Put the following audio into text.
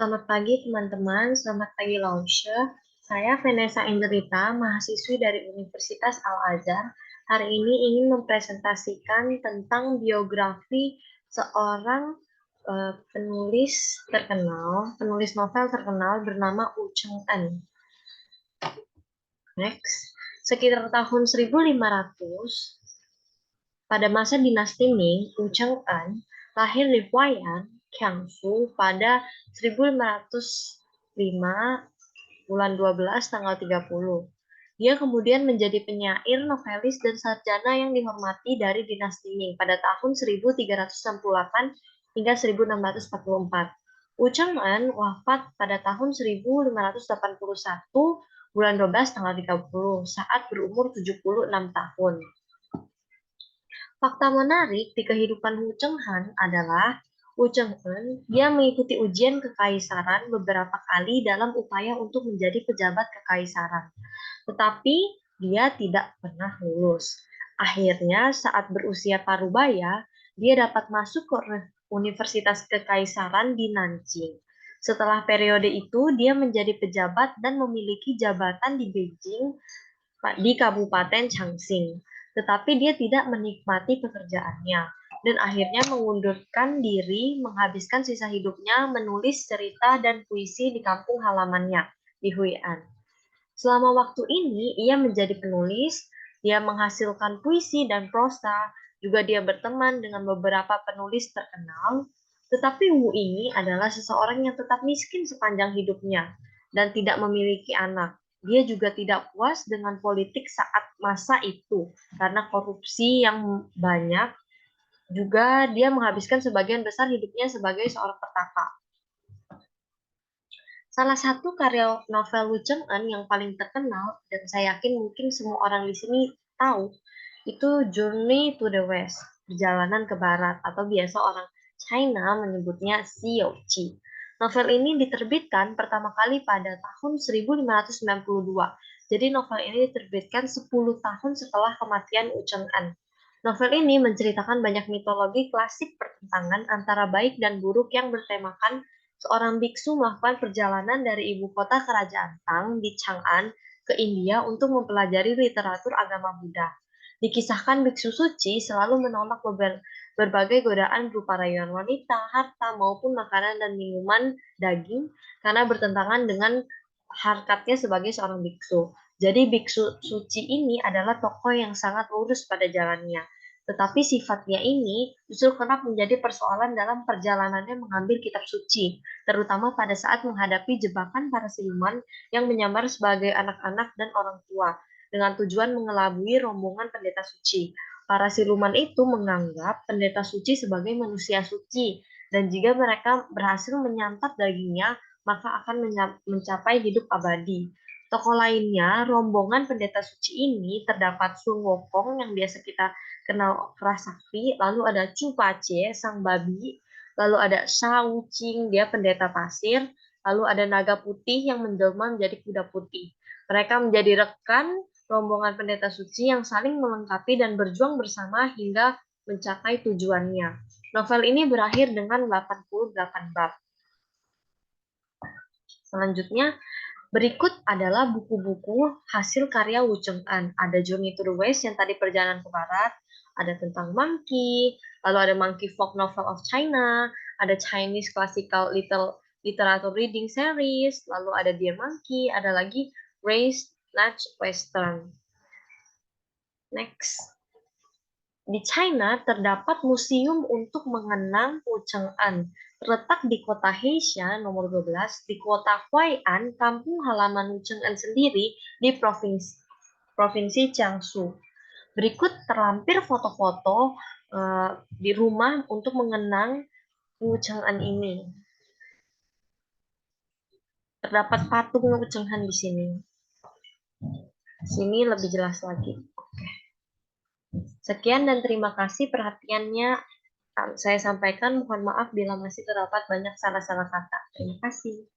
Selamat pagi teman-teman, selamat pagi Lausha. Saya Vanessa Indrita, mahasiswi dari Universitas Al-Azhar. Hari ini ingin mempresentasikan tentang biografi seorang penulis novel terkenal bernama Wu Cheng-en. Next, sekitar tahun 1500, pada masa dinasti Ming, Wu Cheng-en lahir di Huai'an, Jiangsu pada 1505 bulan 12 tanggal 30. Dia kemudian menjadi penyair, novelis, dan sarjana yang dihormati dari dinasti Ming pada tahun 1368 hingga 1644. Wu Cheng'an wafat pada tahun 1581 bulan 12 tanggal 30 saat berumur 76 tahun. Fakta menarik di kehidupan Wu Cheng'an adalah Wu Cheng'an dia mengikuti ujian kekaisaran beberapa kali dalam upaya untuk menjadi pejabat kekaisaran, tetapi dia tidak pernah lulus. Akhirnya, saat berusia parubaya, dia dapat masuk ke Universitas Kekaisaran di Nanjing. Setelah periode itu, dia menjadi pejabat dan memiliki jabatan di Beijing di Kabupaten Changxing, tetapi dia tidak menikmati pekerjaannya dan akhirnya mengundurkan diri, menghabiskan sisa hidupnya menulis cerita dan puisi di kampung halamannya di Hui'an. Selama waktu ini, ia menjadi penulis, dia menghasilkan puisi dan prosa, juga dia berteman dengan beberapa penulis terkenal, tetapi Wu ini adalah seseorang yang tetap miskin sepanjang hidupnya dan tidak memiliki anak. Dia juga tidak puas dengan politik saat masa itu karena korupsi yang banyak. Juga dia menghabiskan sebagian besar hidupnya sebagai seorang petaka. Salah satu karya novel Wu Cheng-en yang paling terkenal dan saya yakin mungkin semua orang di sini tahu itu Journey to the West, Perjalanan ke Barat, atau biasa orang China menyebutnya Xiaoqi. Novel ini diterbitkan pertama kali pada tahun 1592. Jadi novel ini diterbitkan 10 tahun setelah kematian Wu Cheng-en. Novel ini menceritakan banyak mitologi klasik pertentangan antara baik dan buruk yang bertemakan seorang biksu melakukan perjalanan dari ibu kota kerajaan Tang di Chang'an ke India untuk mempelajari literatur agama Buddha. Dikisahkan biksu suci selalu menolak berbagai godaan berupa rayuan wanita, harta, maupun makanan dan minuman daging karena bertentangan dengan harkatnya sebagai seorang biksu. Jadi biksu suci ini adalah tokoh yang sangat lurus pada jalannya. Tetapi sifatnya ini justru kerap menjadi persoalan dalam perjalanannya mengambil kitab suci, terutama pada saat menghadapi jebakan para siluman yang menyamar sebagai anak-anak dan orang tua, dengan tujuan mengelabui rombongan pendeta suci. Para siluman itu menganggap pendeta suci sebagai manusia suci, dan jika mereka berhasil menyantap dagingnya, maka akan mencapai hidup abadi. Tokoh lainnya, rombongan pendeta suci ini terdapat Sun Wokong yang biasa kita kenal keras sakti, lalu ada Chu Pace, sang babi, lalu ada Shao Qing, dia pendeta pasir, lalu ada naga putih yang menjelma menjadi kuda putih. Mereka menjadi rekan rombongan pendeta suci yang saling melengkapi dan berjuang bersama hingga mencapai tujuannya. Novel ini berakhir dengan 88 bab. Selanjutnya, berikut adalah buku-buku hasil karya Wu Cheng-an. Ada Journey to the West yang tadi perjalanan ke barat, ada tentang Monkey, lalu ada Monkey Folk Novel of China, ada Chinese Classical Literature Reading Series, lalu ada Dear Monkey, ada lagi Race Natch Western. Next. Di China terdapat museum untuk mengenang Wu Cheng-an. Terletak di kota Heisha nomor 12, di kota Huai'an, kampung halaman Wu Cheng-an sendiri di provinsi Jiangsu. Berikut terlampir foto-foto di rumah untuk mengenang Wu Cheng-an ini. Terdapat patung Wu Cheng-an di sini. Sini lebih jelas lagi. Oke. Sekian dan terima kasih perhatiannya. Saya sampaikan, mohon maaf bila masih terdapat banyak salah-salah kata. Terima kasih.